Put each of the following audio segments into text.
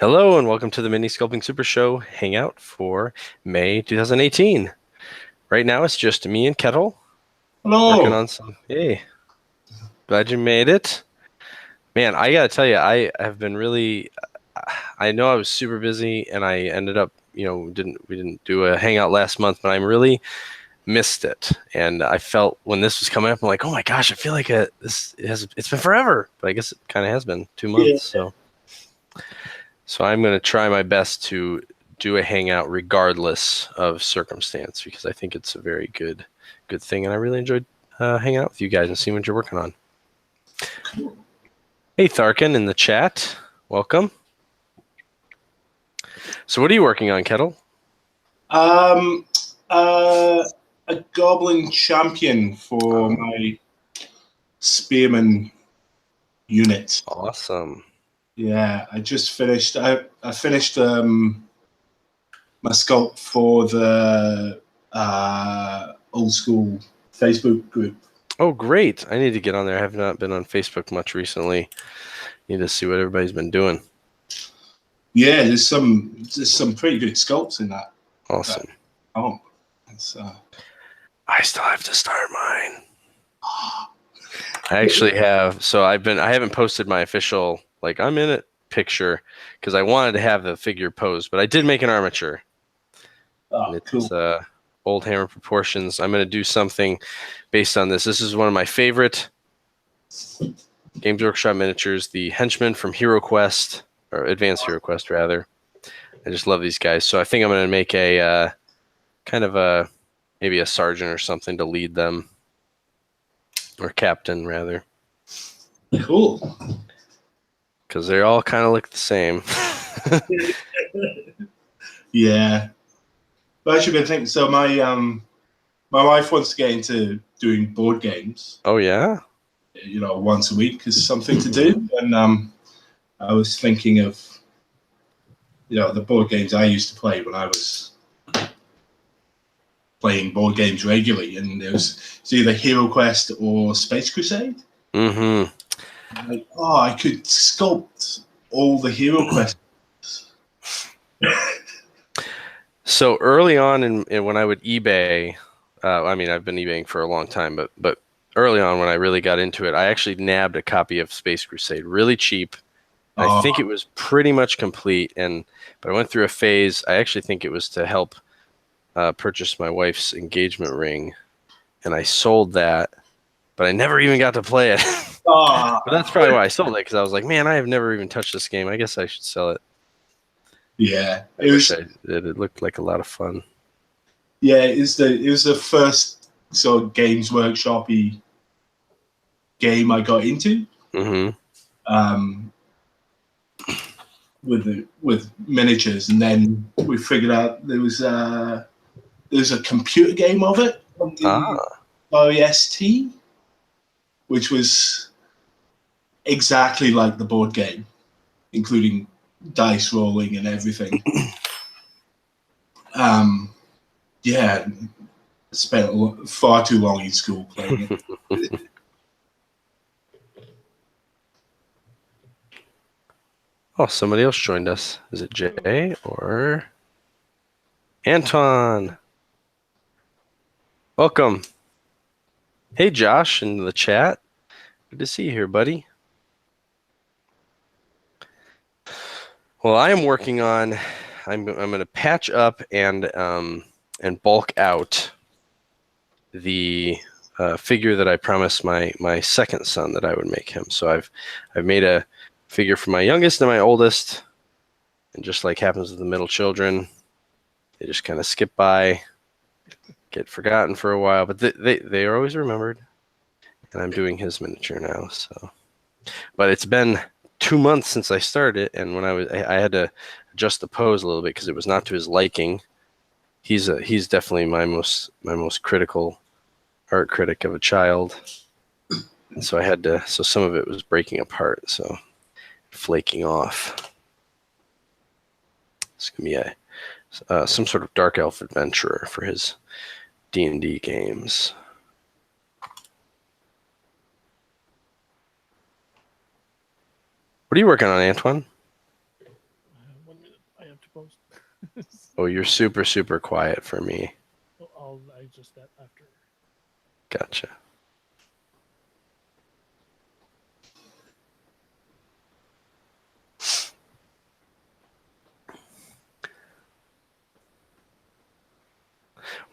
Hello and welcome to the Mini Sculpting Super Show Hangout for May 2018. Right now it's just me and Kettle working Hello. on some. Hey, glad you made it. Man, I gotta tell you, I have been really. I know I was super busy and I ended up, we didn't do a Hangout last month, but I really missed it. And I felt when this was coming up, I'm like, oh my gosh, I feel like it's been forever, but I guess it kind of has been 2 months. Yeah. So I'm going to try my best to do a hangout regardless of circumstance because I think it's a very good thing, and I really enjoyed hanging out with you guys and seeing what you're working on. Cool. Hey, Tharkin in the chat, welcome. So what are you working on, Kettle? A goblin champion for my spearman unit. Awesome. Yeah, I just finished. I finished my sculpt for the old school Facebook group. Oh, great. I need to get on there. I have not been on Facebook much recently. Need to see what everybody's been doing. Yeah, there's some pretty good sculpts in that. Awesome. I still have to start mine. I actually have. So I haven't posted my official, like, I'm in it picture because I wanted to have the figure posed, but I did make an armature. Oh, It's cool. old hammer proportions. I'm going to do something based on this. This is one of my favorite Games Workshop miniatures, the Henchman from HeroQuest, or Advanced HeroQuest, rather. I just love these guys. So I think I'm going to make a kind of maybe a sergeant or something to lead them, or captain, rather. Cool. Because they all kind of look the same. Yeah. But I should be thinking. So my wife wants to get into doing board games. Oh yeah. Once a week is something to do, and I was thinking of the board games I used to play when I was playing board games regularly, and it's either HeroQuest or Space Crusade. Mm-hmm. Like, I could sculpt all the HeroQuest. So early on in when I would eBay, I mean, I've been eBaying for a long time, but early on when I really got into it, I actually nabbed a copy of Space Crusade really cheap. And I think it was pretty much complete, but I went through a phase. I actually think it was to help purchase my wife's engagement ring, and I sold that, but I never even got to play it. But that's probably why I sold it, because I was like, man, I have never even touched this game. I guess I should sell it. Yeah, I wish I did. It looked like a lot of fun. Yeah, it was the first sort of Games Workshop-y game I got into. Mm-hmm. With miniatures, and then we figured out there's a computer game of it on the OEST, which was exactly like the board game, including dice rolling and everything. Yeah, spent far too long in school playing it. Oh, somebody else joined us. Is it Jay or Anton? Welcome. Hey, Josh, in the chat. Good to see you here, buddy. Well, I am working on. I'm going to patch up and bulk out the figure that I promised my second son that I would make him. So I've made a figure for my youngest and my oldest, and just like happens with the middle children, they just kind of skip by, get forgotten for a while, but they are always remembered. And I'm doing his miniature now. So, but it's been 2 months since I started, and when I had to adjust the pose a little bit because it was not to his liking. He's definitely my most critical art critic of a child, and so I had to. So some of it was breaking apart, so flaking off. It's gonna be some sort of dark elf adventurer for his D&D games. What are you working on, Antoine? Oh, you're super, super quiet for me. I'll adjust that after. Gotcha.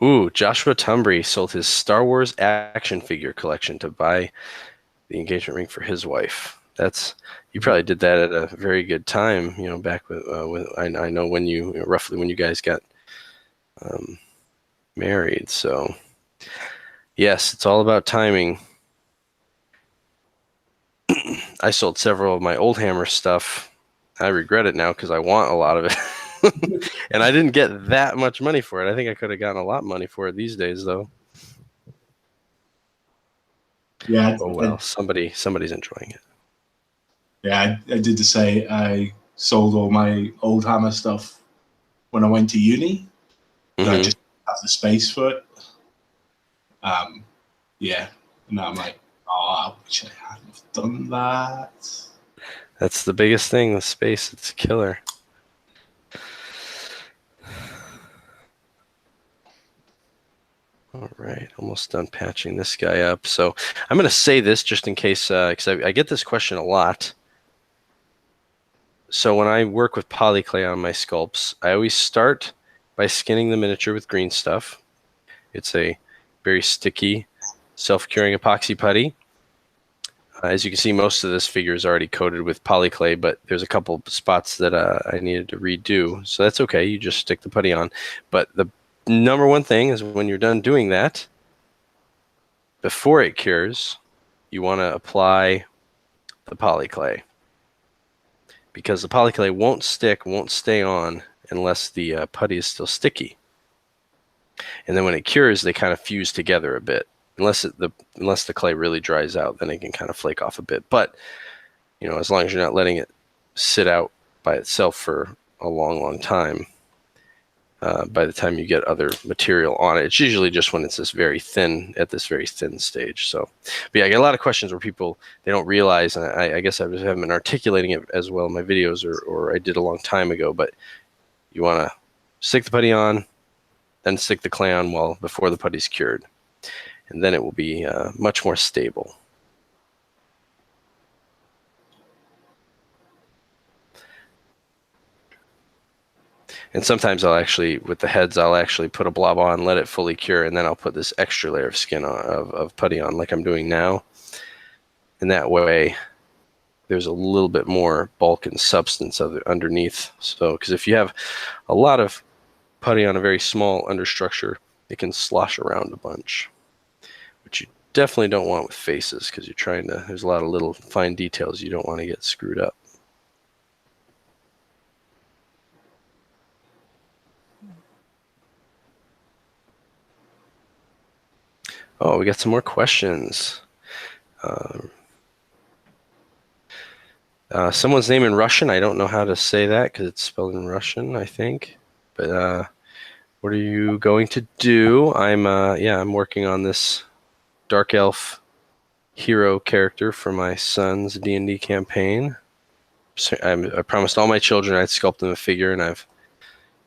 Ooh, Joshua Tumbry sold his Star Wars action figure collection to buy the engagement ring for his wife. You probably did that at a very good time, back with I know when roughly when you guys got married. So yes, it's all about timing. I sold several of my old Hammer stuff. I regret it now because I want a lot of it. And I didn't get that much money for it. I think I could have gotten a lot of money for it these days, though. Yeah. Oh well, somebody's enjoying it. Yeah, I did the same. I sold all my old Hammer stuff when I went to uni. Mm-hmm. I just didn't have the space for it. Yeah. And now I'm like, I wish I hadn't done that. That's the biggest thing with space. It's a killer. All right, almost done patching this guy up. So I'm going to say this just in case, because I get this question a lot. So when I work with polyclay on my sculpts, I always start by skinning the miniature with green stuff. It's a very sticky, self-curing epoxy putty. As you can see, most of this figure is already coated with polyclay, but there's a couple spots that I needed to redo. So that's okay. You just stick the putty on. But the number one thing is when you're done doing that, before it cures, you want to apply the polyclay. Because the polyclay won't stay on unless the putty is still sticky. And then when it cures, they kind of fuse together a bit. Unless the clay really dries out, then it can kind of flake off a bit. But as long as you're not letting it sit out by itself for a long, long time, by the time you get other material on it, it's usually just when it's this very thin stage. So, but yeah, I get a lot of questions where people, they don't realize, and I guess I just haven't been articulating it as well in my videos, or I did a long time ago. But you want to stick the putty on, then stick the clay on before the putty's cured. And then it will be much more stable. And sometimes with the heads, I'll actually put a blob on, let it fully cure, and then I'll put this extra layer of skin of putty on, like I'm doing now. And that way, there's a little bit more bulk and substance underneath. So, because if you have a lot of putty on a very small understructure, it can slosh around a bunch, which you definitely don't want with faces, because there's a lot of little fine details you don't want to get screwed up. Oh, we got some more questions. Someone's name in Russian. I don't know how to say that because it's spelled in Russian, I think. But what are you going to do? I'm working on this Dark Elf hero character for my son's D&D campaign. So I promised all my children I'd sculpt them a figure, and I've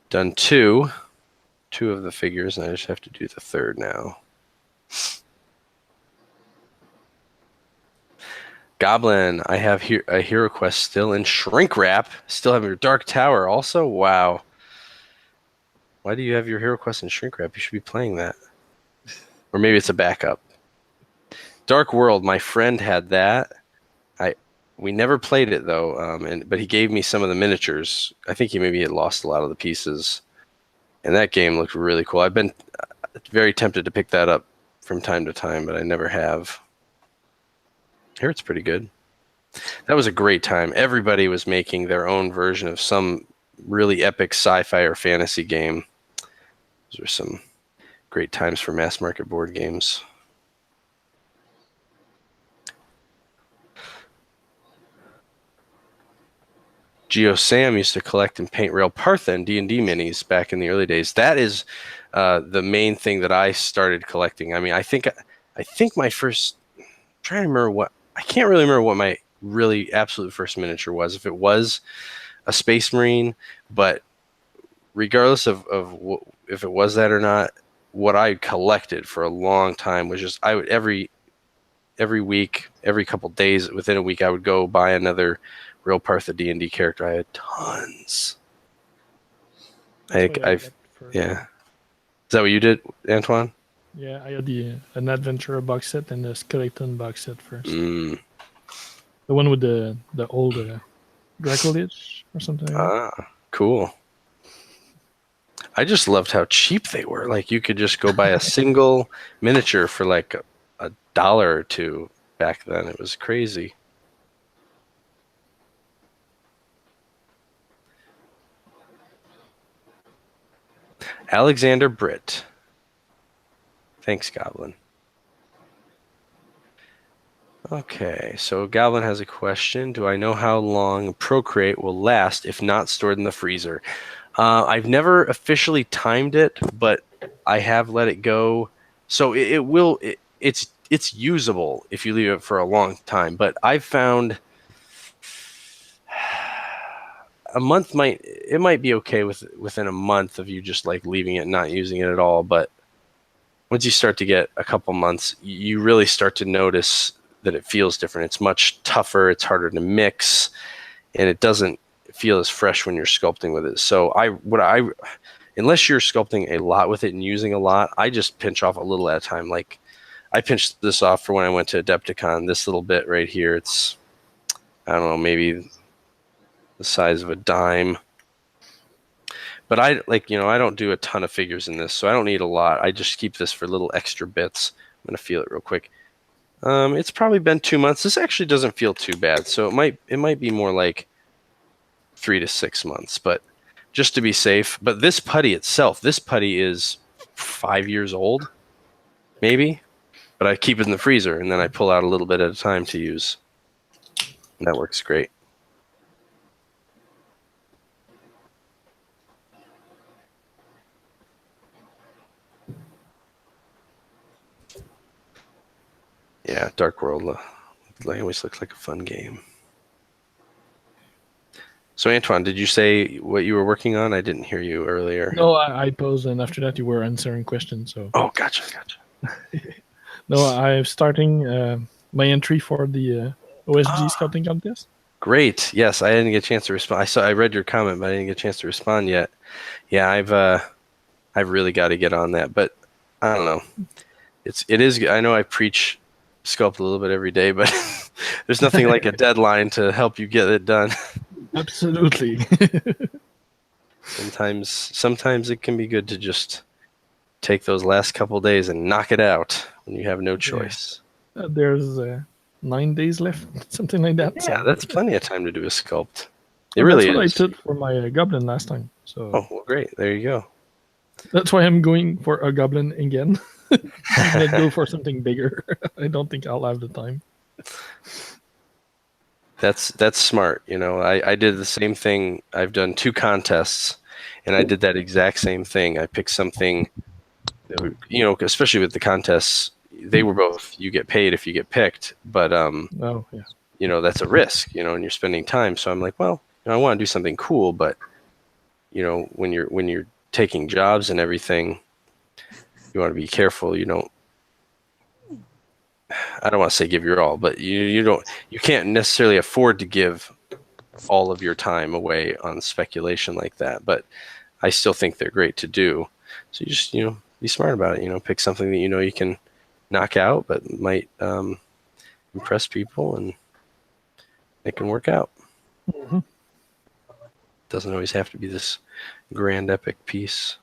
done two of the figures, and I just have to do the third now. Goblin, I have a HeroQuest still in shrink wrap. Still have your Dark Tower also? Wow. Why do you have your HeroQuest in shrink wrap? You should be playing that. Or maybe it's a backup. Dark World, my friend had that. We never played it though, but he gave me some of the miniatures. I think he maybe had lost a lot of the pieces. And that game looked really cool. I've been very tempted to pick that up from time to time, but I never have. I hear it's pretty good. That was a great time. Everybody was making their own version of some really epic sci-fi or fantasy game. Those were some great times for mass market board games. Geo Sam used to collect and paint Rail Partha and D&D minis back in the early days. That is the main thing that I started collecting. I mean, I think my first, I'm trying to remember I can't really remember what my really absolute first miniature was. If it was a Space Marine, but regardless of if it was that or not, what I collected for a long time was just I would every week, every couple days, within a week, I would go buy another Real Partha D&D character. I had tons. That's what I got first. Yeah. Is that what you did, Antoine? Yeah, I had an adventurer box set and the skeleton box set first. Mm. The one with the old Dracolich or something like that. Ah, cool. I just loved how cheap they were. Like, you could just go buy a single miniature for like $1 or $2 back then. It was crazy. Alexander Britt. Thanks, Goblin. Okay, so Goblin has a question. Do I know how long Procreate will last if not stored in the freezer? I've never officially timed it, but I have let it go. So it's usable if you leave it for a long time. But I've found a month might be okay within a month of you just like leaving it, not using it at all. But once you start to get a couple months, you really start to notice that it feels different. It's much tougher. It's harder to mix, and it doesn't feel as fresh when you're sculpting with it. So unless you're sculpting a lot with it and using a lot, I just pinch off a little at a time. Like, I pinched this off for when I went to Adepticon. This little bit right here, it's, I don't know, maybe the size of a dime. But I don't do a ton of figures in this, so I don't need a lot. I just keep this for little extra bits. I'm gonna feel it real quick. It's probably been 2 months. This actually doesn't feel too bad, so it might be more like 3 to 6 months, but just to be safe. But this putty itself, is 5 years old, maybe. But I keep it in the freezer, and then I pull out a little bit at a time to use. And that works great. Yeah, Dark World always looks like a fun game. So, Antoine, did you say what you were working on? I didn't hear you earlier. No, I posed, and after that you were answering questions. So. Oh, gotcha. No, I'm starting my entry for the OSG Sculpting contest. Great. Yes, I didn't get a chance to respond. I read your comment, but I didn't get a chance to respond yet. Yeah, I've really got to get on that, but I don't know. It is. I know I preach sculpt a little bit every day, but there's nothing like a deadline to help you get it done. Absolutely. Sometimes it can be good to just take those last couple days and knock it out when you have no choice. Yeah. There's 9 days left, something like that. Yeah, so. That's plenty of time to do a sculpt. That's what I did for my goblin last time. So. Oh, well, great. There you go. That's why I'm going for a goblin again. I'm gonna go for something bigger. I don't think I'll have the time. That's smart. I did the same thing. I've done 2 contests, and I did that exact same thing. I picked something, especially with the contests, they were both, you get paid if you get picked, but that's a risk, and you're spending time. So I'm like, well, I want to do something cool, but when you're taking jobs and everything, you want to be careful. I don't want to say give your all, but you can't necessarily afford to give all of your time away on speculation like that. But I still think they're great to do. So you just be smart about it. Pick something that you can knock out, but might impress people, and it can work out. Mm-hmm. Doesn't always have to be this grand epic piece.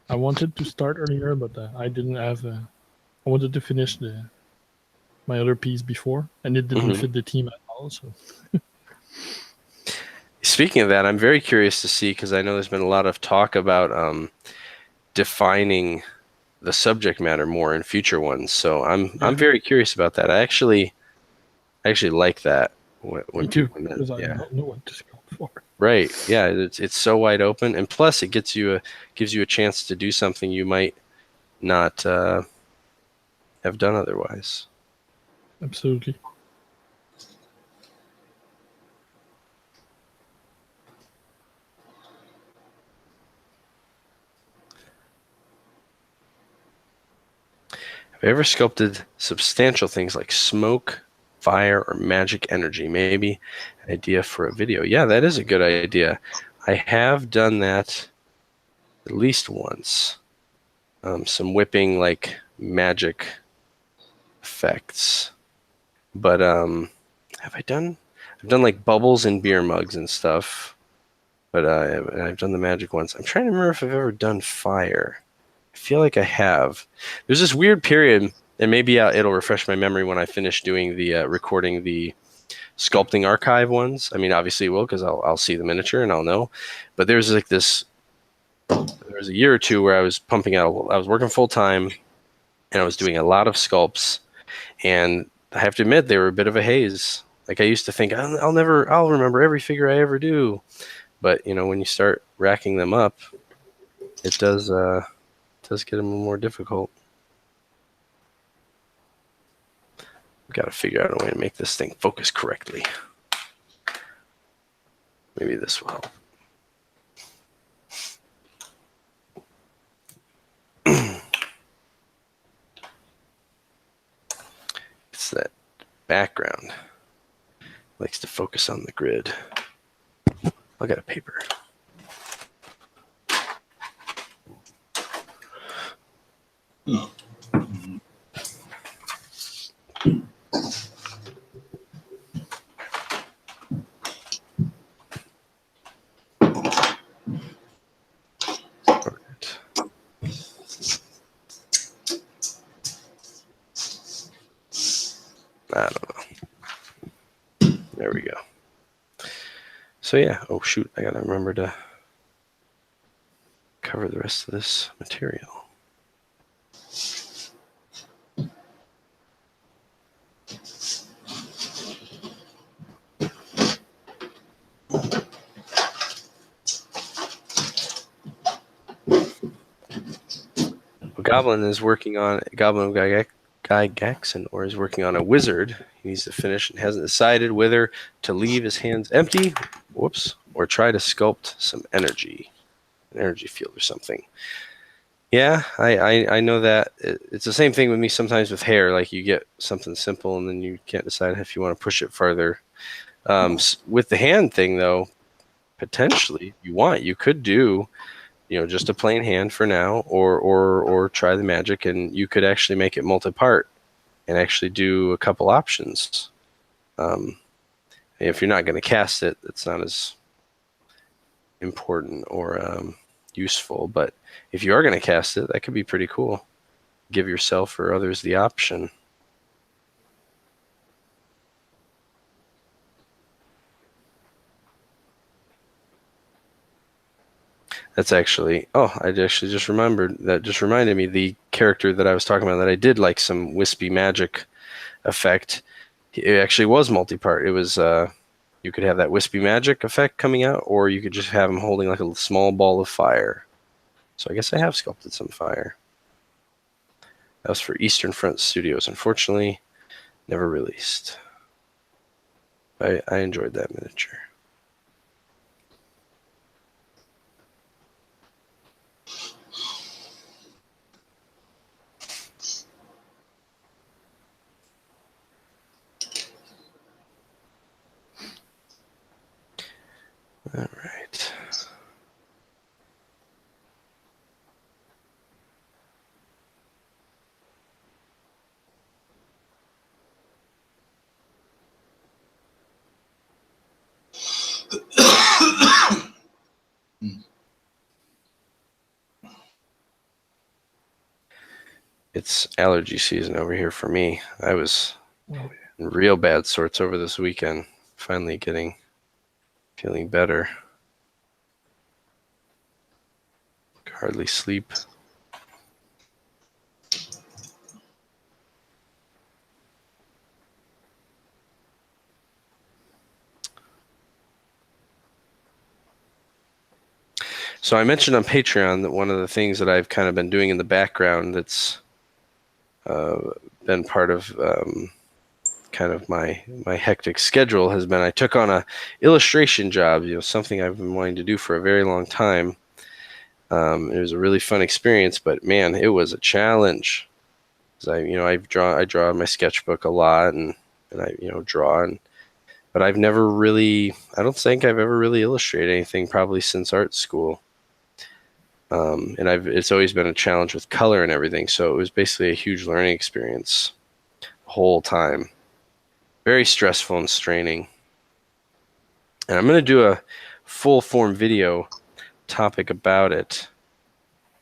I wanted to start earlier, but I didn't have. I wanted to finish my other piece before, and it didn't fit the team at all. So. Speaking of that, I'm very curious to see, because I know there's been a lot of talk about defining the subject matter more in future ones. So I'm very curious about that. I actually like that. Me too, because I don't know what to sculpt for. Right. Yeah. It's so wide open, and plus it gives you a chance to do something you might not have done otherwise. Absolutely. Have you ever sculpted substantial things like smoke, fire, or magic energy? Maybe an idea for a video. Yeah, that is a good idea. I have done that at least once. Some whipping, like magic effects. But have I done? I've done like bubbles in beer mugs and stuff. But I've done the magic once. I'm trying to remember if I've ever done fire. I feel like I have. There's this weird period, and maybe it'll refresh my memory when I finish doing the recording the sculpting archive ones. I mean, obviously it will, because I'll see the miniature and I'll know. But there's like this. There was a year or two where I was pumping out. I was working full time, and I was doing a lot of sculpts. And I have to admit, they were a bit of a haze. Like I used to think, I'll remember every figure I ever do. But you know, when you start racking them up, it does get them more difficult. We've got to figure out a way to make this thing focus correctly. Maybe this will help. It's that background. Likes to focus on the grid. I got a paper. I don't know. There we go. So yeah, oh shoot, I gotta remember to cover the rest of this material. Goblin is working on Goblin Guy Gaxon, or is working on a wizard. He needs to finish and hasn't decided whether to leave his hands empty, whoops, or try to sculpt some energy, an energy field or something. Yeah, I know that. It's the same thing with me sometimes with hair. Like you get something simple and then you can't decide if you want to push it farther. With the hand thing, though, potentially, if you want, you could do, you know, just a plain hand for now, or try the magic, and you could actually make it multi-part and actually do a couple options. If you're not going to cast it, it's not as important or useful. But if you are going to cast it, that could be pretty cool. Give yourself or others the option. That's actually, I actually just remembered, that just reminded me, the character that I was talking about that I did like some wispy magic effect, it actually was multi-part. It was, you could have that wispy magic effect coming out, or you could just have him holding like a small ball of fire. So I guess I have sculpted some fire. That was for Eastern Front Studios. Unfortunately, never released. I enjoyed that miniature. All right. It's allergy season over here for me. I was in real bad sorts over this weekend. Finally feeling better. Could hardly sleep. So I mentioned on Patreon that one of the things that I've kind of been doing in the background that's been part of kind of my hectic schedule has been, I took on a illustration job, something I've been wanting to do for a very long time. It was a really fun experience, but man, it was a challenge. I draw in my sketchbook a lot, and I draw, but I've never really, I don't think I've ever really illustrated anything probably since art school. And it's always been a challenge with color and everything. So it was basically a huge learning experience the whole time. Very stressful and straining. And I'm going to do a full form video topic about it,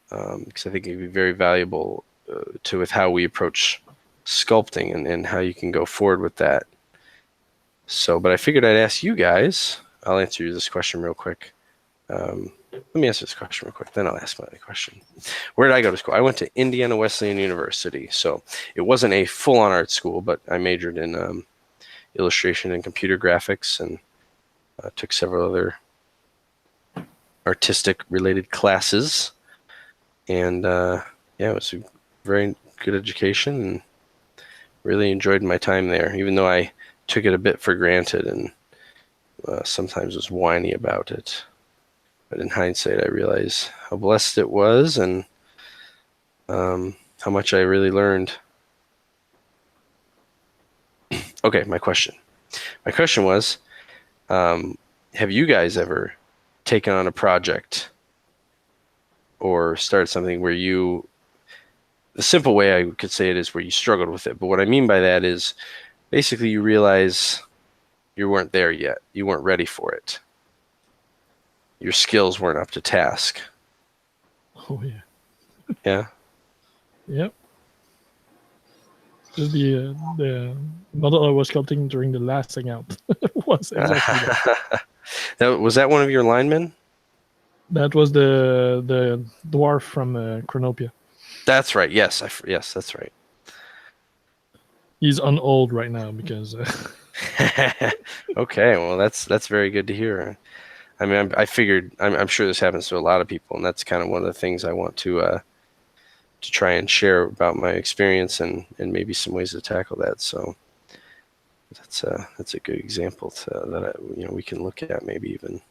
because I think it'd be very valuable with how we approach sculpting and how you can go forward with that. So, but I figured I'd ask you guys. I'll answer you this question real quick. Let me answer this question real quick, then I'll ask my other question. Where did I go to school? I went to Indiana Wesleyan University. So it wasn't a full-on art school, but I majored in illustration and computer graphics, and took several other artistic-related classes. And yeah, it was a very good education, and really enjoyed my time there, even though I took it a bit for granted and sometimes was whiny about it. But in hindsight, I realize how blessed it was, and how much I really learned. Okay, my question. My question was, have you guys ever taken on a project or started something where the simple way I could say it is where you struggled with it. But what I mean by that is basically you realize you weren't there yet. You weren't ready for it. Your skills weren't up to task. Oh yeah. Yeah. Yep. Just the model I was sculpting during the last Hangout was exactly that. Was that one of your linemen? That was the dwarf from Chronopia. That's right. Yes. Yes, that's right. He's on hold right now because. Okay. Well, that's very good to hear. I mean, I figured. I'm sure this happens to a lot of people, and that's kind of one of the things I want to try and share about my experience and maybe some ways to tackle that. So that's a good example that we can look at maybe even.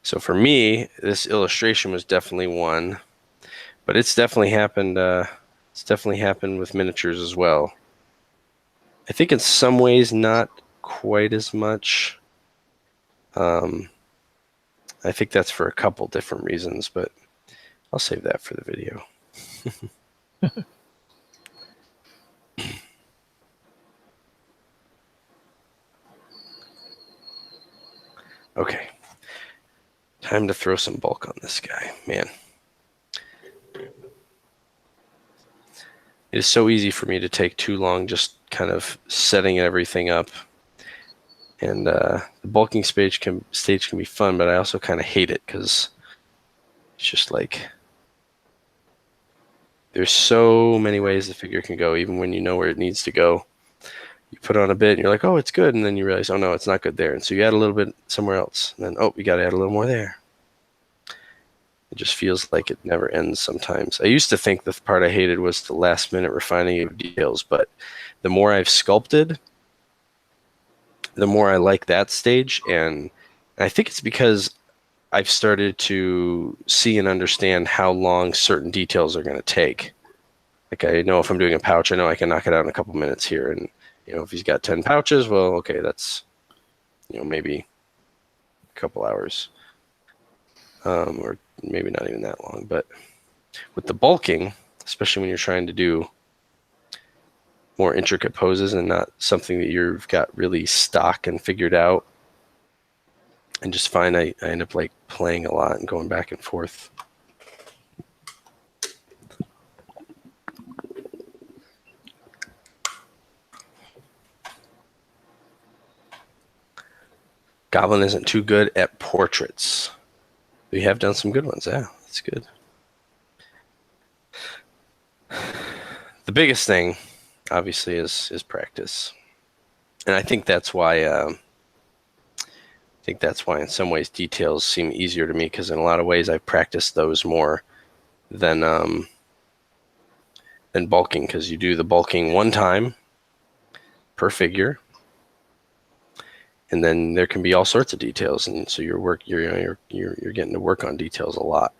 So for me, this illustration was definitely one, but it's definitely happened. It's definitely happened with miniatures as well. I think in some ways not quite as much. I think that's for a couple different reasons, but I'll save that for the video. Okay. Time to throw some bulk on this guy, man. It is so easy for me to take too long just kind of setting everything up. And the bulking stage can be fun, but I also kind of hate it because it's just like there's so many ways the figure can go, even when you know where it needs to go. You put on a bit and you're like, oh, it's good. And then you realize, oh, no, it's not good there. And so you add a little bit somewhere else. And then, oh, you got to add a little more there. It just feels like it never ends sometimes. I used to think the part I hated was the last minute refining of details. But the more I've sculpted, the more I like that stage. And I think it's because I've started to see and understand how long certain details are going to take. Like I know if I'm doing a pouch, I know I can knock it out in a couple minutes here. And if he's got 10 pouches, well, okay, that's, maybe a couple hours, or maybe not even that long. But with the bulking, especially when you're trying to do more intricate poses and not something that you've got really stock and figured out, and just find I end up like playing a lot and going back and forth. Goblin isn't too good at portraits. We have done some good ones. Yeah, that's good. The biggest thing, obviously, is practice, and I think that's why. in some ways details seem easier to me because in a lot of ways I've practiced those more than bulking, because you do the bulking one time per figure, and then there can be all sorts of details, and so you're getting to work on details a lot.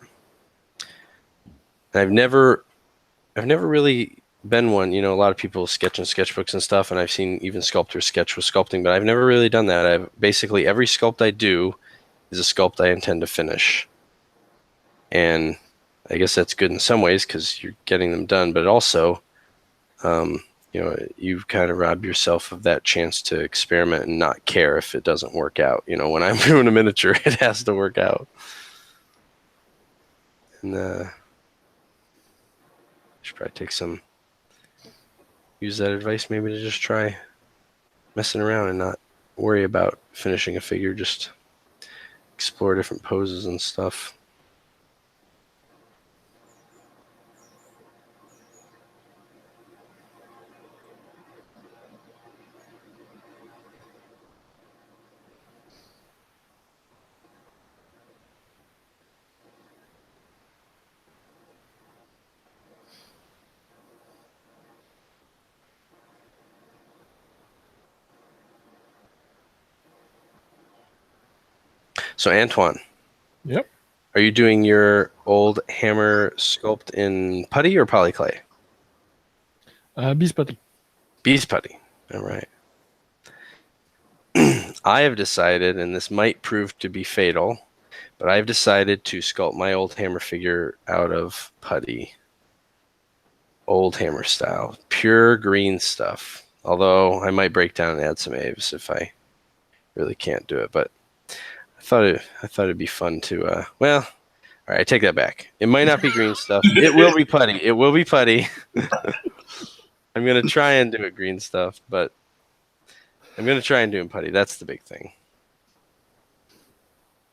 And I've never really been one. A lot of people sketch in sketchbooks and stuff, and I've seen even sculptors sketch with sculpting, but I've never really done that. I've basically, every sculpt I do is a sculpt I intend to finish, and I guess that's good in some ways because you're getting them done, but also, you've kind of robbed yourself of that chance to experiment and not care if it doesn't work out. When I'm doing a miniature, it has to work out. And I should probably use that advice maybe to just try messing around and not worry about finishing a figure, just explore different poses and stuff. So Antoine. Yep. Are you doing your old hammer sculpt in putty or polyclay? Beast putty. Beast putty. All right. I have decided, and this might prove to be fatal, but I've decided to sculpt my old hammer figure out of putty. Old hammer style. Pure green stuff. Although I might break down and add some aves if I really can't do it. But I thought it'd be fun to, all right, I take that back. It might not be green stuff. It will be putty. It will be putty. I'm going to try and do it green stuff, but I'm going to try and do it putty. That's the big thing.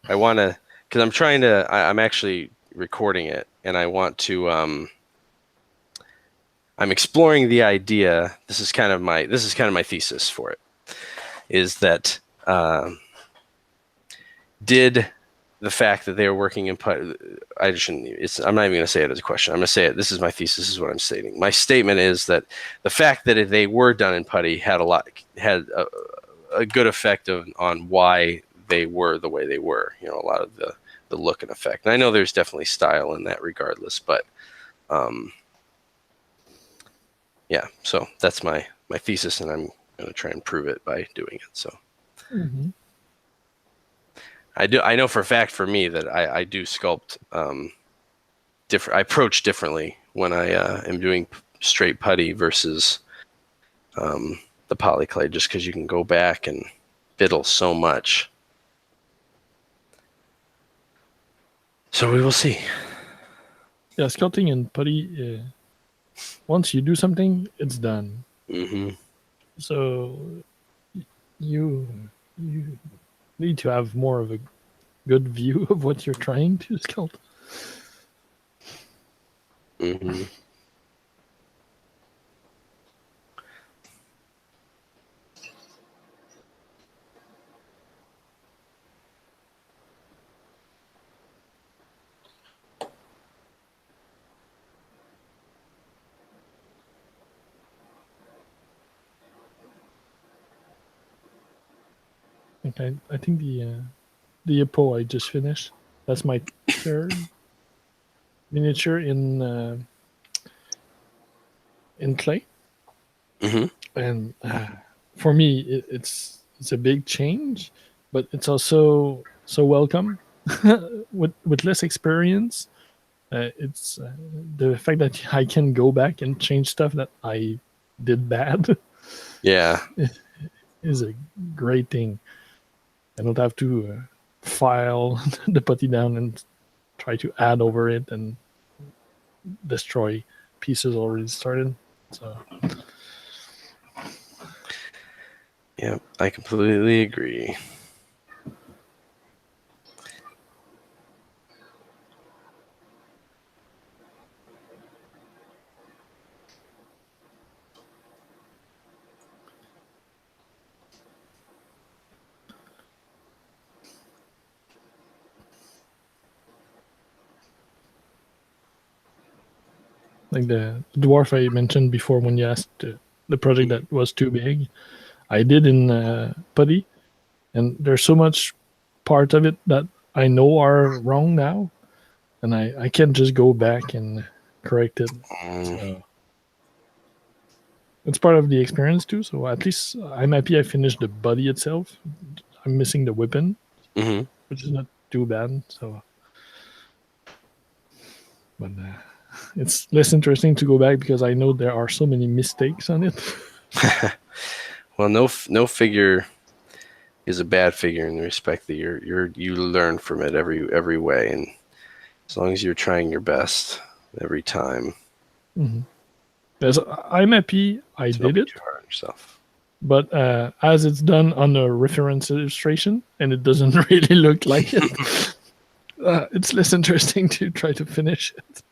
I want to, because I'm actually recording it, and I want to, I'm exploring the idea. This is kind of my thesis for it, is that did the fact that they were working in putty, I'm not even going to say it as a question. I'm going to say it. This is my thesis. This is what I'm stating. My statement is that the fact that they were done in putty had a good effect on why they were the way they were. A lot of the look and effect. And I know there's definitely style in that regardless, but yeah. So that's my thesis, and I'm going to try and prove it by doing it. So. Mm-hmm. I know for a fact for me that I do sculpt different. I approach differently when I am doing straight putty versus the polyclay, just because you can go back and fiddle so much. So we will see. Yeah, sculpting and putty. Once you do something, it's done. Mm-hmm. So you need to have more of a good view of what you're trying to sculpt. Mm-hmm. Okay, I think the Hippo I just finished. That's my third miniature in clay. Mm-hmm. And for me, it's a big change, but it's also so welcome. with less experience, it's the fact that I can go back and change stuff that I did bad. Yeah, is a great thing. I don't have to file the putty down and try to add over it and destroy pieces already started. So yeah, I completely agree. like the dwarf I mentioned before when you asked the project that was too big. I did in putty, and there's so much part of it that I know are wrong now, and I can't just go back and correct it. So it's part of the experience too. So at least I'm happy I finished the body itself. I'm missing the weapon, Mm-hmm. which is not too bad. So, but it's less interesting to go back because I know there are so many mistakes on it. Well, no figure is a bad figure in the respect that you learn from it every way, and as long as you're trying your best every time. Mm-hmm. Yes, I'm happy I So don't did be it, too hard on yourself. but as it's done on a reference illustration and it doesn't really look like it, it's less interesting to try to finish it.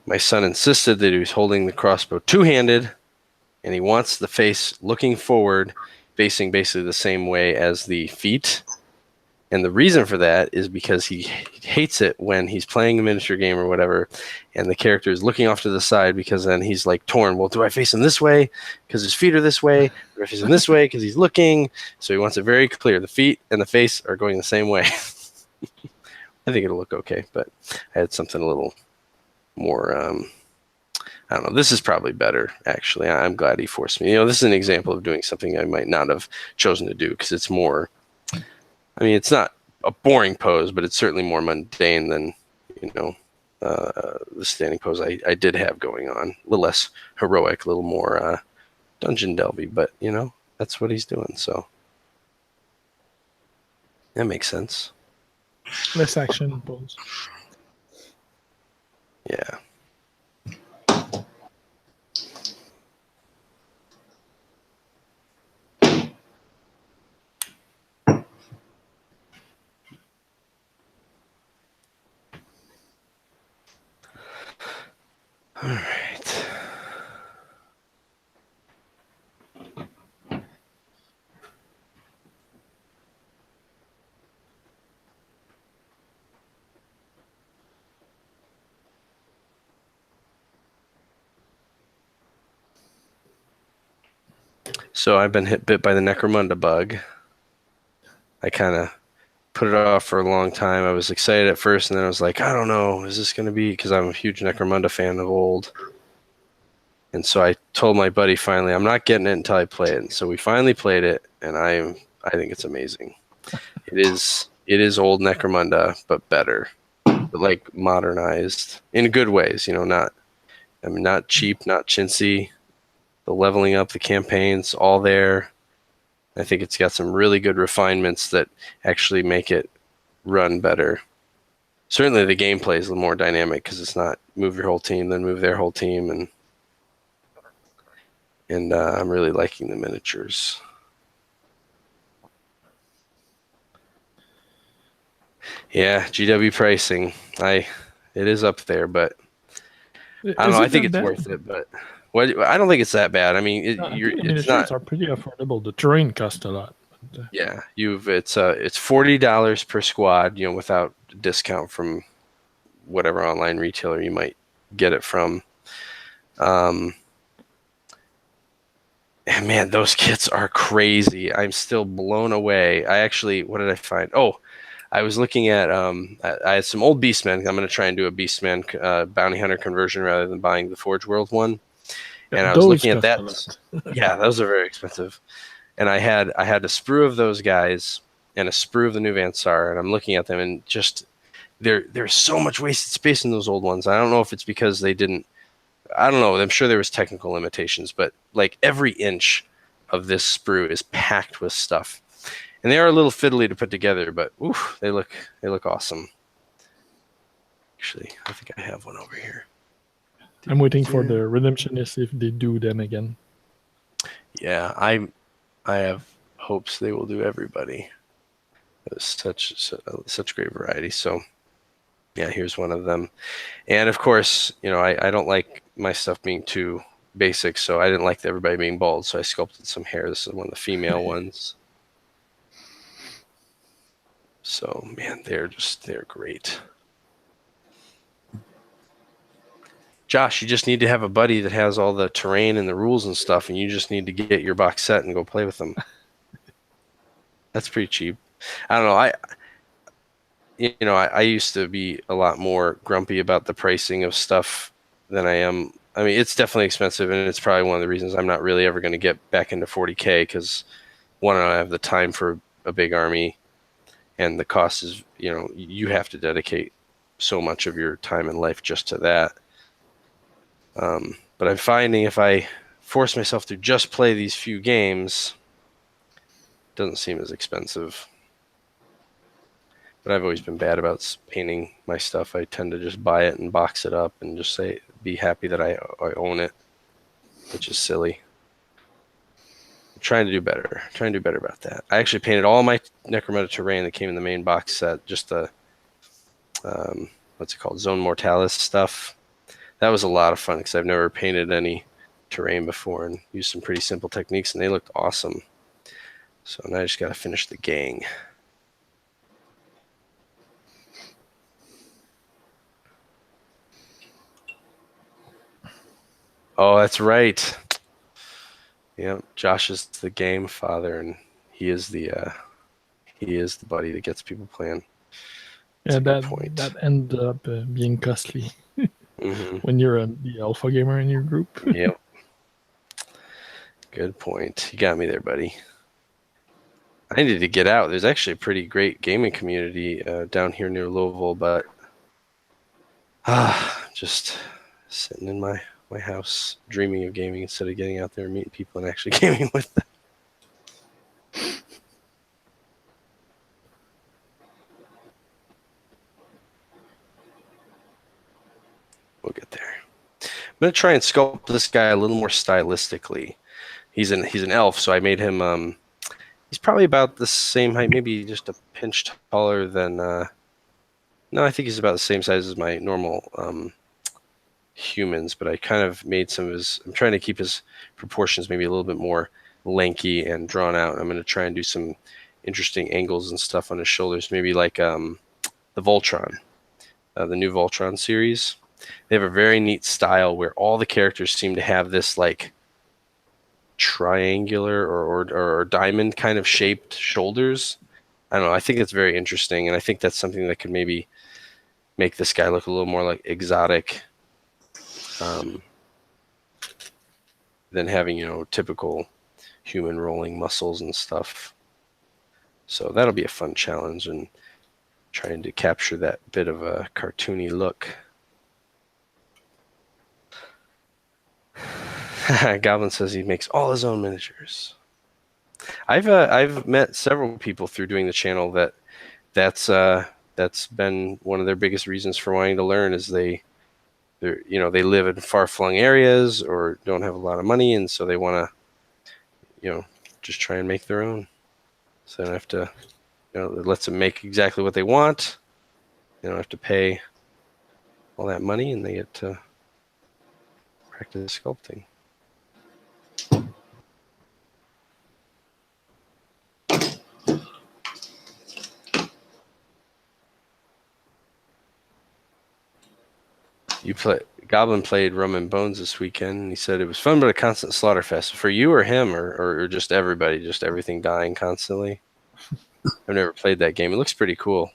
My son insisted that he was holding the crossbow two-handed, and he wants the face looking forward, facing basically the same way as the feet. And the reason for that is because he hates it when he's playing a miniature game or whatever, and the character is looking off to the side, because then he's like torn. Well, do I face him this way because his feet are this way? Or do I face him this way because he's looking? So he wants it very clear. The feet and the face are going the same way. I think it'll look okay, but I had something a little more, I don't know. This is probably better, actually. I'm glad he forced me. This is an example of doing something I might not have chosen to do, because it's more, I mean, it's not a boring pose, but it's certainly more mundane than, the standing pose I did have going on. A little less heroic, a little more dungeon delvey, but, that's what he's doing, so that makes sense. Less action pose. Yeah. All right. So I've been bit by the Necromunda bug. I kind of put it off for a long time. I was excited at first, and then I was like, I don't know, is this going to be, because I'm a huge Necromunda fan of old. And so I told my buddy finally, I'm not getting it until I play it. And so we finally played it, and I think it's amazing. It is old Necromunda, but better, but like modernized in good ways. Not cheap, not chintzy. The leveling up, the campaigns, all there. I think it's got some really good refinements that actually make it run better. Certainly the gameplay is a little more dynamic, because it's not move your whole team, then move their whole team, and I'm really liking the miniatures. Yeah, GW pricing. It is up there, but I don't know. I think it's worth it, but I don't think it's that bad. I mean, The miniatures are pretty affordable. The terrain costs a lot. But, yeah, it's $40 per squad, without discount from whatever online retailer you might get it from. And man, those kits are crazy. I'm still blown away. What did I find? Oh, I was looking at, I had some old Beastmen. I'm going to try and do a Beastman bounty hunter conversion rather than buying the Forge World one. And I was looking at that. Yeah, those are very expensive. And I had a sprue of those guys and a sprue of the new Vansar, and I'm looking at them, and just there's so much wasted space in those old ones. I don't know if it's because they didn't. I don't know. I'm sure there was technical limitations, but like every inch of this sprue is packed with stuff, and they are a little fiddly to put together, but oof, they look awesome. Actually, I think I have one over here. I'm waiting for the Redemptionists if they do them again. Yeah, I have hopes they will do everybody. It's such great variety. So Yeah, here's one of them. And of course, I don't like my stuff being too basic, so I didn't like everybody being bald, so I sculpted some hair. This is one of the female ones. So, man, they're great. Josh, you just need to have a buddy that has all the terrain and the rules and stuff, and you just need to get your box set and go play with them. That's pretty cheap. I don't know. I used to be a lot more grumpy about the pricing of stuff than I am. I mean, it's definitely expensive, and it's probably one of the reasons I'm not really ever going to get back into 40K, because one, I don't have the time for a big army, and the cost is, you have to dedicate so much of your time and life just to that. But I'm finding if I force myself to just play these few games, it doesn't seem as expensive. But I've always been bad about painting my stuff. I tend to just buy it and box it up and just be happy that I own it, which is silly. I'm trying to do better. About that. I actually painted all my Necromunda terrain that came in the main box set, just the, what's it called, Zone Mortalis stuff. That was a lot of fun because I've never painted any terrain before and used some pretty simple techniques, and they looked awesome. So now I just got to finish the gang. Oh, that's right. Yeah, Josh is the game father, and he is the buddy that gets people playing. That's that ended up being costly when you're the alpha gamer in your group. Yep. Good point. You got me there, buddy. I needed to get out. There's actually a pretty great gaming community down here near Louisville, but just sitting in my house dreaming of gaming instead of getting out there and meeting people and actually gaming with them. We'll get there. I'm gonna try and sculpt this guy a little more stylistically. He's an elf, so I made him. He's probably about the same height, maybe just a pinch taller than. No, I think he's about the same size as my normal humans, but I kind of made some of his. I'm trying to keep his proportions maybe a little bit more lanky and drawn out. I'm going to try and do some interesting angles and stuff on his shoulders, maybe like the Voltron, the new Voltron series. They have a very neat style where all the characters seem to have this like triangular or diamond kind of shaped shoulders. I don't know. I think it's very interesting, and I think that's something that could maybe make this guy look a little more like exotic than having, typical human rolling muscles and stuff. So that'll be a fun challenge, and trying to capture that bit of a cartoony look. Goblin says he makes all his own miniatures. I've met several people through doing the channel that's been one of their biggest reasons for wanting to learn is they live in far-flung areas or don't have a lot of money, and so they want to just try and make their own. So they don't have to, it lets them make exactly what they want. They don't have to pay all that money, and they get to practice sculpting. Goblin played Rum and Bones this weekend, and he said it was fun but a constant slaughterfest. For you or him or just everybody, just everything dying constantly? I've never played that game. It looks pretty cool.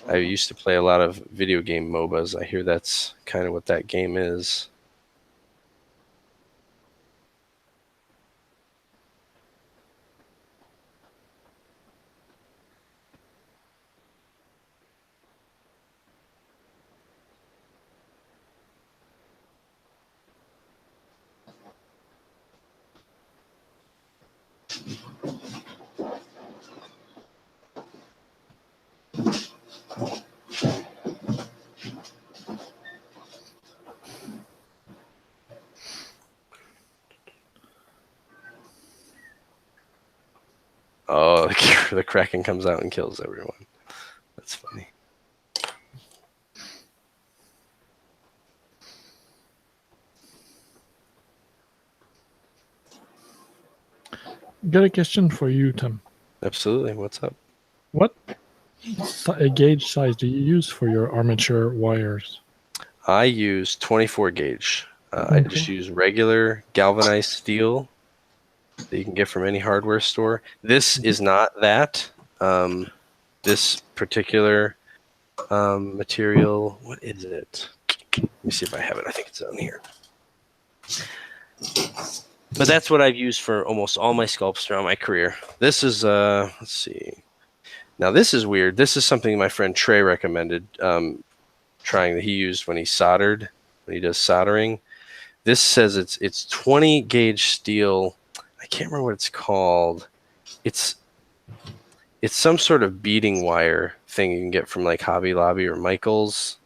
I used to play a lot of video game MOBAs. I hear that's kind of what that game is. Oh, the Kraken comes out and kills everyone. That's funny. Got a question for you, Tom. Absolutely. What's up? What gauge size do you use for your armature wires? I use 24 gauge. I just use regular galvanized steel that you can get from any hardware store. This is not that. This particular material, what is it? Let me see if I have it. I think it's on here. But that's what I've used for almost all my sculpts throughout my career. This is, let's see. Now this is weird. This is something my friend Trey recommended trying that he used when he soldered, when he does soldering. This says it's 20 gauge steel. I can't remember what it's called. It's some sort of beading wire thing you can get from like Hobby Lobby or Michaels.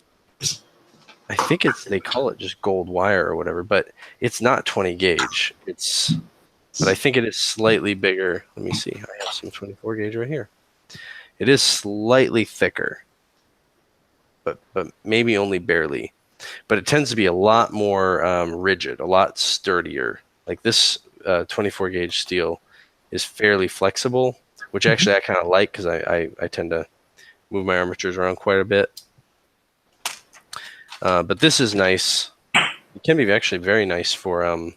I think they call it just gold wire or whatever, but it's not 20 gauge. But I think it is slightly bigger. Let me see. I have some 24 gauge right here. It is slightly thicker, but maybe only barely. But it tends to be a lot more rigid, a lot sturdier. Like this 24 gauge steel is fairly flexible, which actually I kind of like because I tend to move my armatures around quite a bit. But this is nice. It can be actually very nice for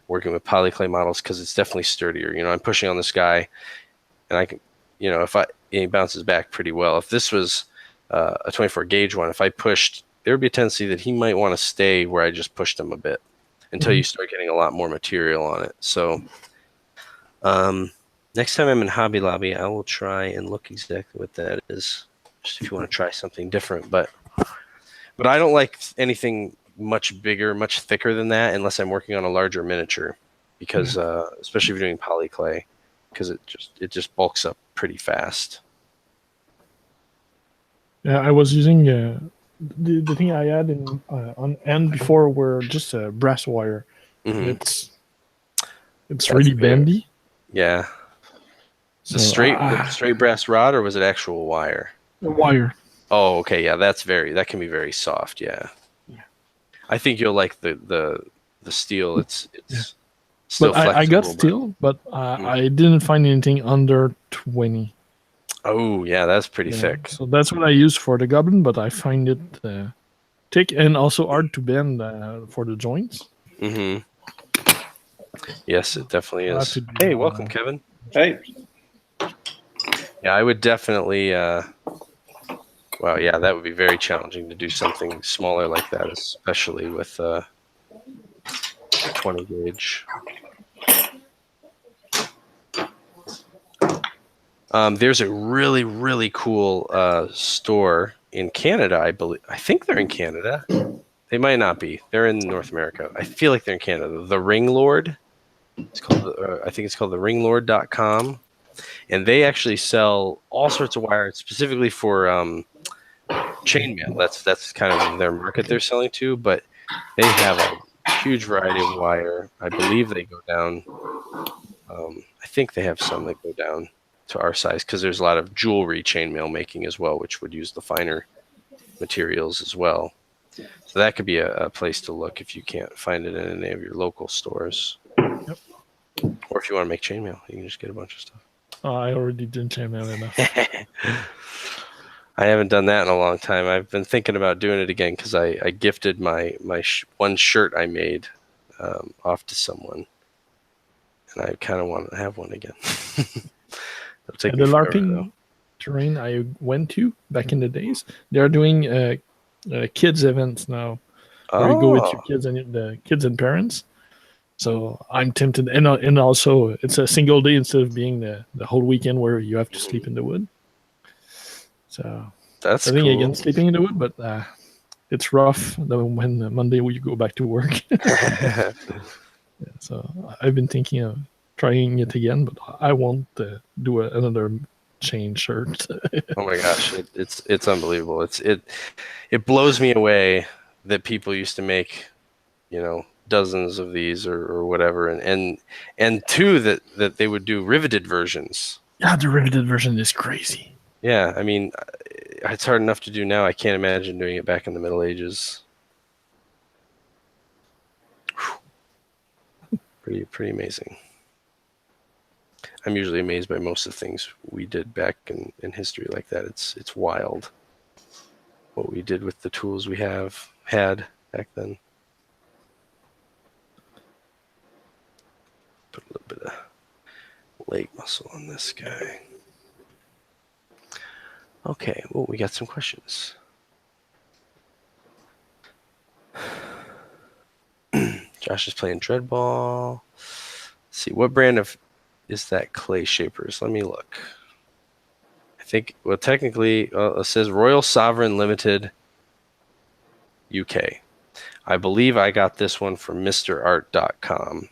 working with polyclay models because it's definitely sturdier. You know, I'm pushing on this guy, and I can, you know, he bounces back pretty well. If this was a 24 gauge one, if I pushed, there would be a tendency that he might want to stay where I just pushed him a bit until you start getting a lot more material on it. So next time I'm in Hobby Lobby, I will try and look exactly what that is, just if you want to try something different. But I don't like anything much bigger, much thicker than that unless I'm working on a larger miniature, because especially if you're doing polyclay, because it just bulks up pretty fast. Yeah, I was using the thing I had in on end before were just a brass wire. Mm-hmm. It's really bendy. Yeah. So, the straight brass rod, or was it actual wire? The wire. Oh, okay. Yeah, that can be very soft. Yeah. I think you'll like the steel. It's still but flexible. I got steel, but I didn't find anything under 20. Oh, yeah, that's pretty thick. So that's what I use for the goblin, but I find it thick and also hard to bend for the joints. Mm-hmm. Yes, it definitely is. Hey, welcome, Kevin. Hey. Yeah, I would definitely. Well, yeah, that would be very challenging to do something smaller like that, especially with 20 gauge. There's a really, really cool store in Canada, I believe. I think they're in Canada. They might not be. They're in North America. I feel like they're in Canada. The Ring Lord. It's called. I think it's called the ringlord.com. And they actually sell all sorts of wire specifically for chainmail. That's kind of their market they're selling to. But they have a huge variety of wire. I believe they go down. I think they have some that go down to our size because there's a lot of jewelry chainmail making as well, which would use the finer materials as well. So that could be a place to look if you can't find it in any of your local stores. Yep. Or if you want to make chainmail, you can just get a bunch of stuff. Oh, I already did chainmail enough. I haven't done that in a long time. I've been thinking about doing it again because I gifted my one shirt I made off to someone, and I kind of want to have one again. The LARPing terrain I went to back in the days, they're doing kids events now. Where you go with your kids and the kids and parents. So I'm tempted, and also it's a single day instead of being the whole weekend where you have to sleep in the wood. So that's I think cool. again sleeping in the wood, but it's rough when Monday you go back to work. So I've been thinking of trying it again, but I won't do another chain shirt. Oh my gosh, it's unbelievable. It blows me away that people used to make, dozens of these or whatever, and two that they would do riveted versions. Yeah, the riveted version is crazy. Yeah, I mean, it's hard enough to do now. I can't imagine doing it back in the Middle Ages. Pretty amazing. I'm usually amazed by most of the things we did back in history like that. It's wild what we did with the tools we had back then. Put a little bit of leg muscle on this guy. Okay, well, we got some questions. Josh is playing Dreadball. Let's see, what brand is that Clay Shapers? Let me look. I think, well, technically, it says Royal Sovereign Limited UK. I believe I got this one from MrArt.com.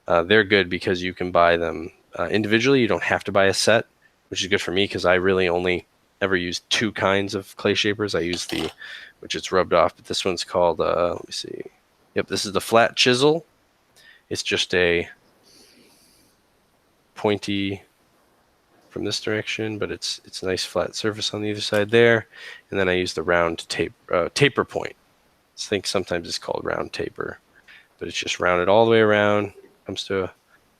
They're good because you can buy them individually. You don't have to buy a set, which is good for me because I really only ever use 2 kinds of clay shapers. I use the, which it's rubbed off, but this one's called, let me see. Yep, this is the flat chisel. It's just a pointy from this direction, but it's a nice flat surface on the other side there. And then I use the round taper point. I think sometimes it's called round taper, but it's just rounded all the way around, comes to a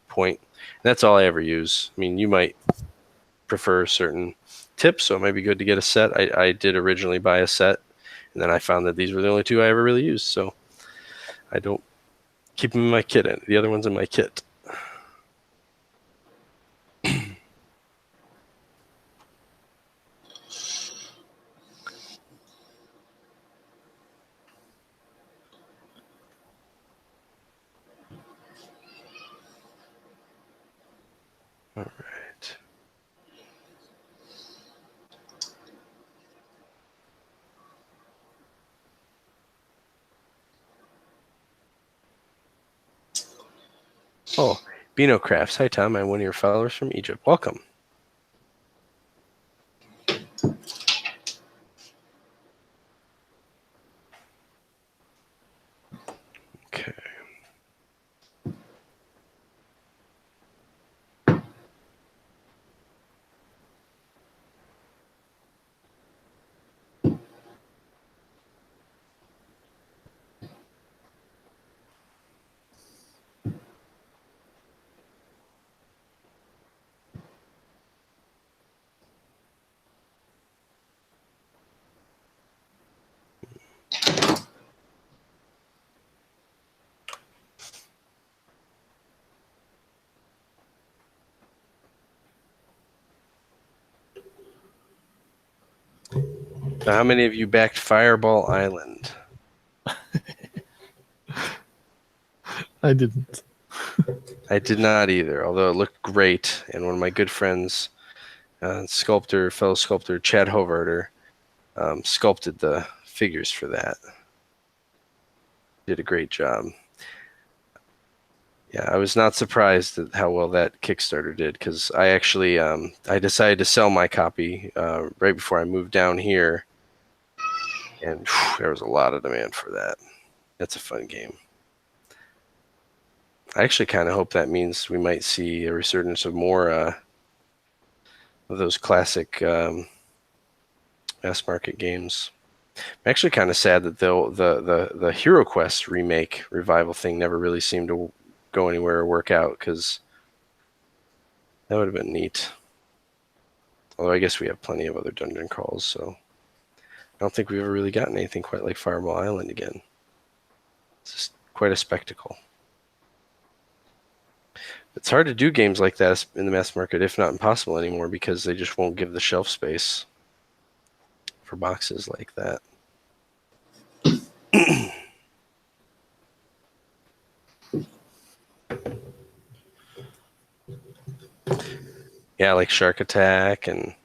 point. And that's all I ever use. I mean, you might prefer certain tips, so it might be good to get a set. I did originally buy a set, and then I found that these were the only 2 I ever really used, so I don't keep them in my kit. The other one's in my kit. All right. Oh, Bino Crafts. Hi, Tom. I'm one of your followers from Egypt. Welcome. Okay. So how many of you backed Fireball Island? I didn't. I did not either, although it looked great. And one of my good friends, fellow sculptor Chad Hovarder, sculpted the figures for that. Did a great job. Yeah, I was not surprised at how well that Kickstarter did, because I actually I decided to sell my copy right before I moved down here, and there was a lot of demand for that. That's a fun game. I actually kind of hope that means we might see a resurgence of more of those classic mass market games. I'm actually kind of sad that the HeroQuest remake revival thing never really seemed to go anywhere or work out, because that would have been neat. Although I guess we have plenty of other dungeon crawls, so I don't think we've ever really gotten anything quite like Fireball Island again. It's just quite a spectacle. It's hard to do games like that in the mass market, if not impossible anymore, because they just won't give the shelf space for boxes like that. Yeah, like Shark Attack and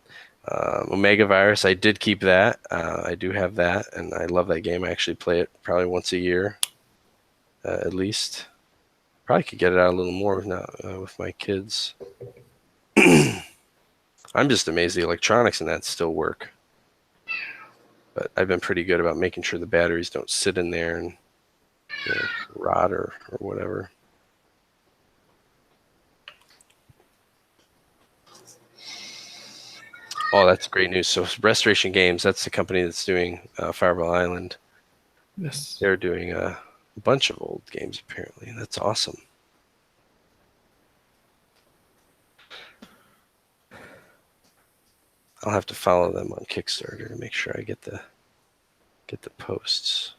Omega Virus. I did keep that. I do have that, and I love that game. I actually play it probably once a year, at least. Probably could get it out a little more now with my kids. I'm just amazed the electronics in that still work. But I've been pretty good about making sure the batteries don't sit in there and rot or whatever. Oh, that's great news. So Restoration Games, that's the company that's doing Fireball Island. Yes. They're doing a bunch of old games, apparently. That's awesome. I'll have to follow them on Kickstarter to make sure I get the posts.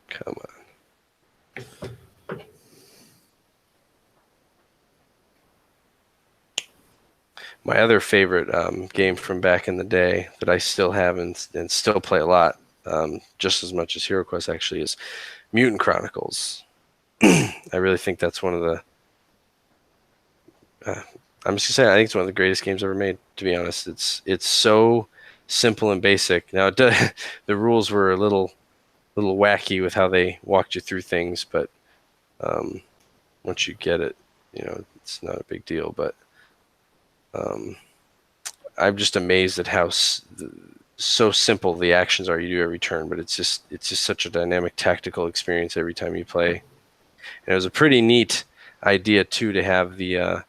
Come on. My other favorite game from back in the day that I still have and still play a lot, just as much as HeroQuest actually, is Mutant Chronicles. I really think that's one of the I'm just gonna say I think it's one of the greatest games ever made, to be honest. It's so simple and basic. Now it does, the rules were a little wacky with how they walked you through things, but once you get it, it's not a big deal. But I'm just amazed at how so simple the actions are you do every turn, but it's just such a dynamic tactical experience every time you play. And it was a pretty neat idea too to have the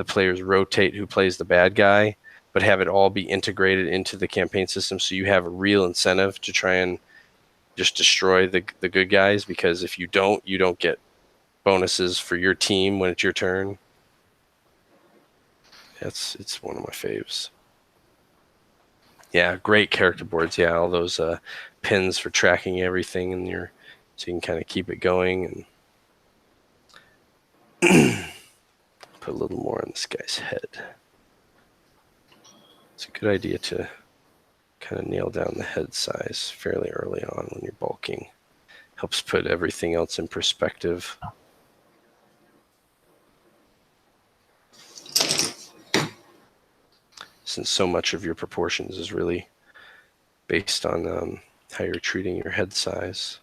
players rotate who plays the bad guy, but have it all be integrated into the campaign system, so you have a real incentive to try and just destroy the good guys, because if you don't get bonuses for your team when it's your turn. It's one of my faves. Yeah, great character boards. Yeah, all those pins for tracking everything in your, so you can kind of keep it going and put a little more on this guy's head. It's a good idea to kind of nail down the head size fairly early on when you're bulking. Helps put everything else in perspective. Since so much of your proportions is really based on how you're treating your head size.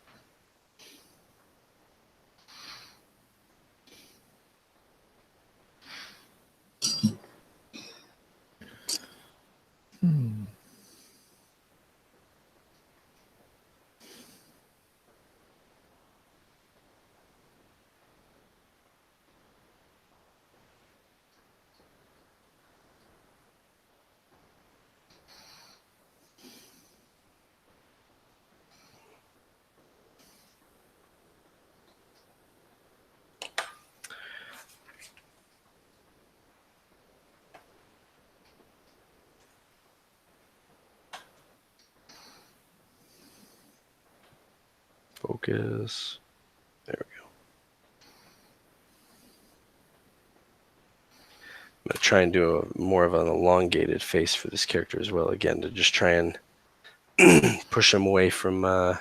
Focus. There we go. I'm going to try and do more of an elongated face for this character as well, again, to just try and push him away from looking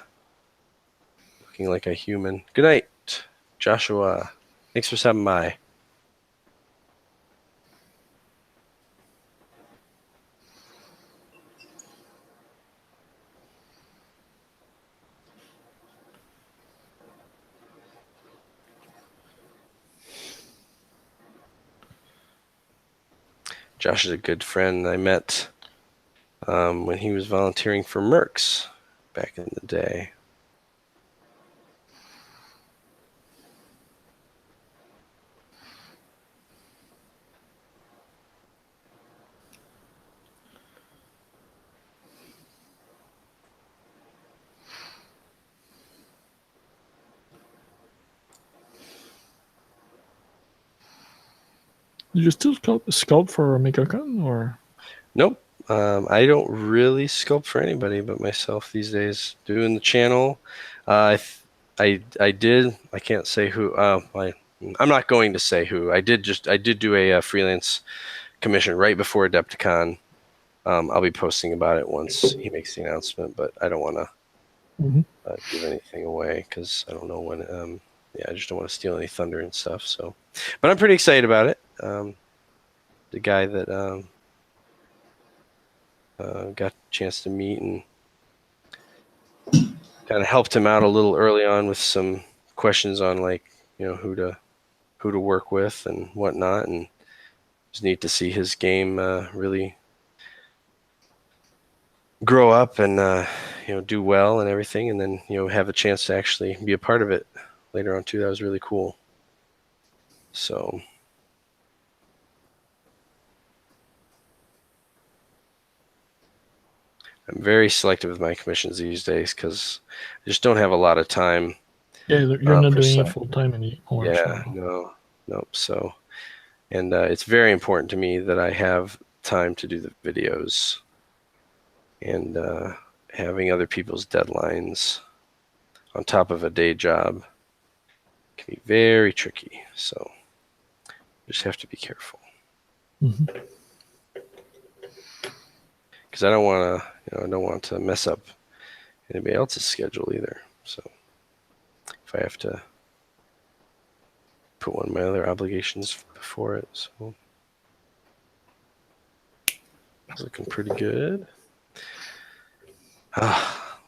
like a human. Good night, Joshua. Thanks for stopping by. Josh is a good friend I met when he was volunteering for Mercs back in the day. Do you still sculpt for MegaCon or? Nope. I don't really sculpt for anybody but myself these days. Doing the channel, I did. I can't say who. I'm not going to say who. I did do a freelance commission right before Adepticon. I'll be posting about it once he makes the announcement, but I don't want to give anything away because I don't know when. I just don't want to steal any thunder and stuff. So, but I'm pretty excited about it. The guy that got a chance to meet and kind of helped him out a little early on with some questions on who to work with and whatnot, and it was neat to see his game really grow up and do well and everything, and then have a chance to actually be a part of it later on too. That was really cool. So I'm very selective with my commissions these days because I just don't have a lot of time. Yeah, you're not for doing some. it full time anymore. Yeah, So. nope. So, and it's very important to me that I have time to do the videos, and having other people's deadlines on top of a day job can be very tricky. So, just have to be careful. Mhm. Because I don't want to, I don't want to mess up anybody else's schedule either. So if I have to put one of my other obligations before it, so it's looking pretty good.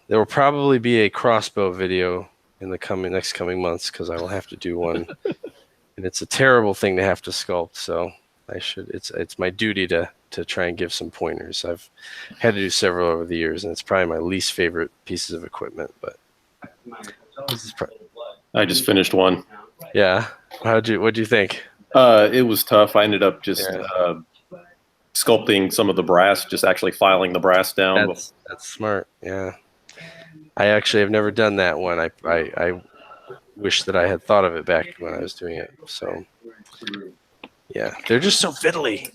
There will probably be a crossbow video in the next coming months because I will have to do one, and it's a terrible thing to have to sculpt. So I should. It's my duty to try and give some pointers. I've had to do several over the years, and it's probably my least favorite pieces of equipment. But I just finished one. yeah, what'd you think? It was tough. I ended up just Yeah. Sculpting some of the brass, just actually filing the brass down. That's smart. Yeah, I actually have never done that one. I wish that I had thought of it back when I was doing it. So yeah, they're just so fiddly.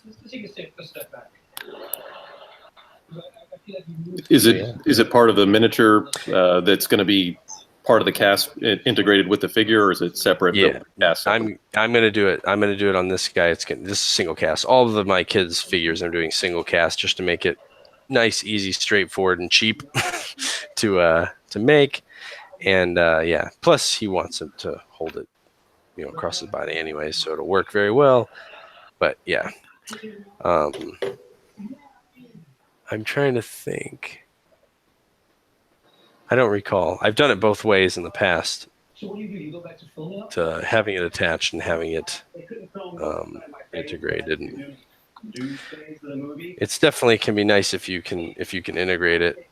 Is it part of the miniature that's going to be part of the cast integrated with the figure, or is it separate? Yeah, cast I'm gonna do it. I'm gonna do it on this guy. This is single cast. All of my kids' figures I'm doing single cast just to make it nice, easy, straightforward, and cheap to make. And yeah, plus he wants him to hold it, across his body anyway, so it'll work very well. But yeah, I'm trying to think. I don't recall. I've done it both ways in the past. To having it attached and having it integrated. And it's definitely can be nice if you can integrate it,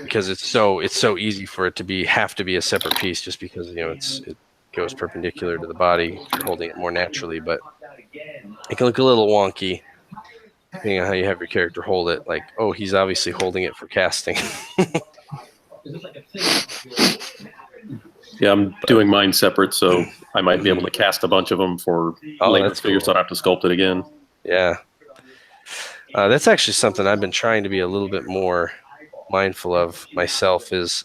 because it's so easy for it to have to be a separate piece, just because it goes perpendicular to the body, holding it more naturally. But it can look a little wonky depending on how you have your character hold it. Like, oh, he's obviously holding it for casting. Yeah, I'm doing mine separate, so I might be able to cast a bunch of them for later figures, so I don't have to sculpt it again. Yeah. That's actually something I've been trying to be a little bit more mindful of myself. Is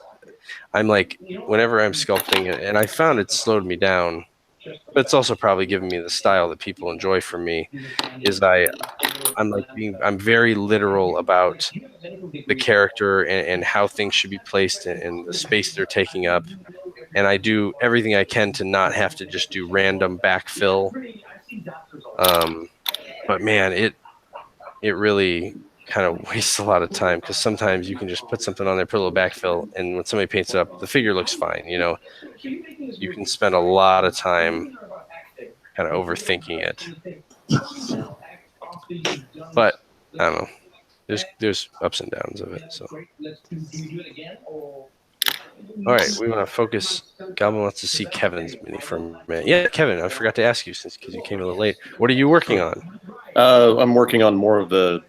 I'm like, whenever I'm sculpting, and I found it slowed me down, but it's also probably given me the style that people enjoy from me, is I'm very literal about the character and how things should be placed and the space they're taking up. And I do everything I can to not have to just do random backfill. But man, it really kind of wastes a lot of time, because sometimes you can just put something on there, put a little backfill, and when somebody paints it up, the figure looks fine. You can spend a lot of time kind of overthinking it. But I don't know. There's ups and downs of it. So, all right, we want to focus. Goblin wants to see Kevin's mini for a minute. Yeah, Kevin, I forgot to ask you because you came a little late. What are you working on? I'm working on more of the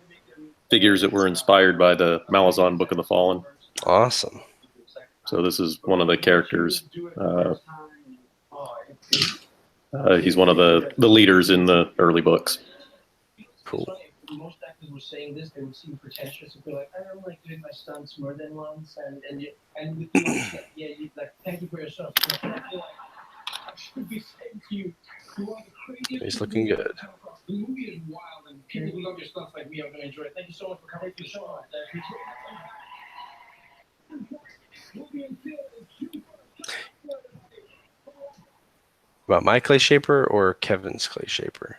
figures that were inspired by the Malazan Book of the Fallen. Awesome. So this is one of the characters. He's one of the leaders in the early books. Cool. Most actors were saying this, they would seem pretentious and feel like, I don't like doing my stunts more than once, and with you, it's like, yeah, you like, thank you for your stuff. And I feel like I should be saying to you, you are the craziest. He's looking good. The movie is wild, and people who love your stuff like me are going to enjoy it. Thank you so much for coming to the show. I appreciate it. About my clay shaper or Kevin's clay shaper?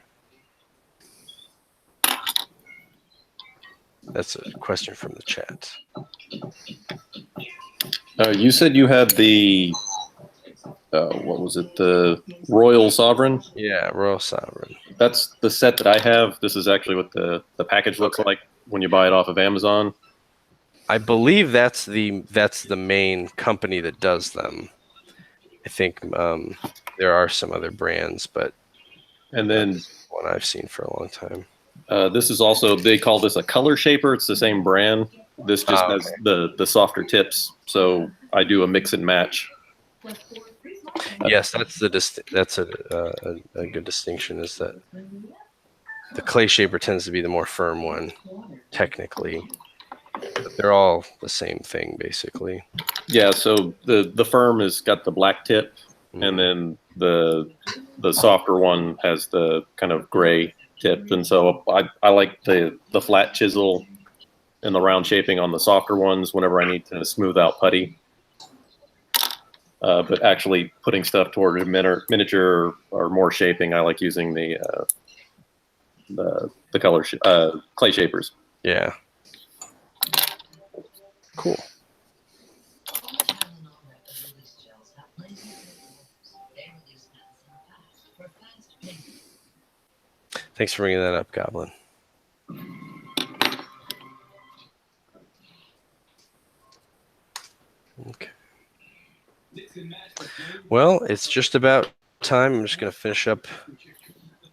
That's a question from the chat. You said you had the, what was it, the Royal Sovereign? Yeah, Royal Sovereign. That's the set that I have. This is actually what the package looks like when you buy it off of Amazon. I believe that's the main company that does them. I think there are some other brands, but And then one I've seen for a long time. this is also, they call this a color shaper. It's the same brand. This just has the softer tips. So I do a mix and match. Yes, that's that's a good distinction. Is that the clay shaper tends to be the more firm one, technically, but they're all the same thing basically. Yeah. So the firm has got the black tip, and then the softer one has the kind of gray tip. And so I like the flat chisel and the round shaping on the softer ones whenever I need to smooth out putty. But actually putting stuff toward a miniature or more shaping, I like using the color clay shapers. Yeah. Cool. Thanks for bringing that up, Goblin. Okay. Well, it's just about time. I'm just going to finish up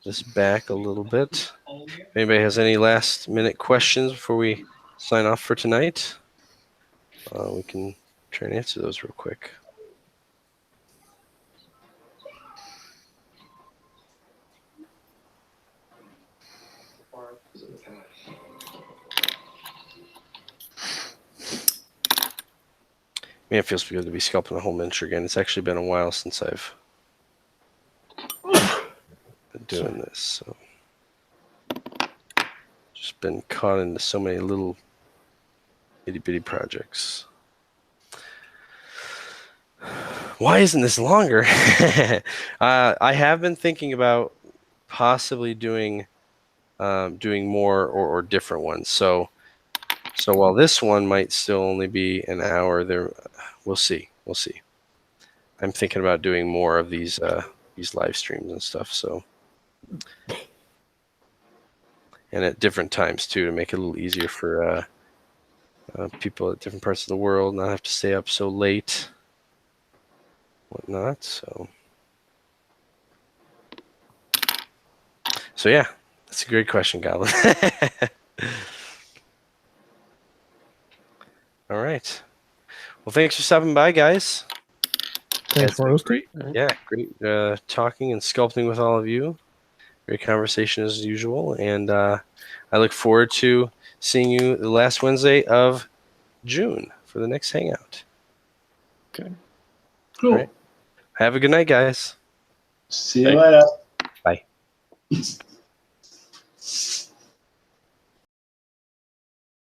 this back a little bit. If anybody has any last minute questions before we sign off for tonight, we can try and answer those real quick. Man, it feels good to be sculpting the whole miniature again. It's actually been a while since I've been doing this. So just been caught into so many little itty bitty projects. Why isn't this longer? I have been thinking about possibly doing more or different ones. So while this one might still only be an hour, we'll see. I'm thinking about doing more of these live streams and stuff. So, and at different times too, to make it a little easier for people at different parts of the world, not have to stay up so late, whatnot. So yeah, that's a great question, Goblin. All right. Well, thanks for stopping by, guys. Thanks for hosting. Yeah, great talking and sculpting with all of you. Great conversation as usual. And I look forward to seeing you the last Wednesday of June for the next Hangout. Okay. Cool. All right. Have a good night, guys. See you later. Bye.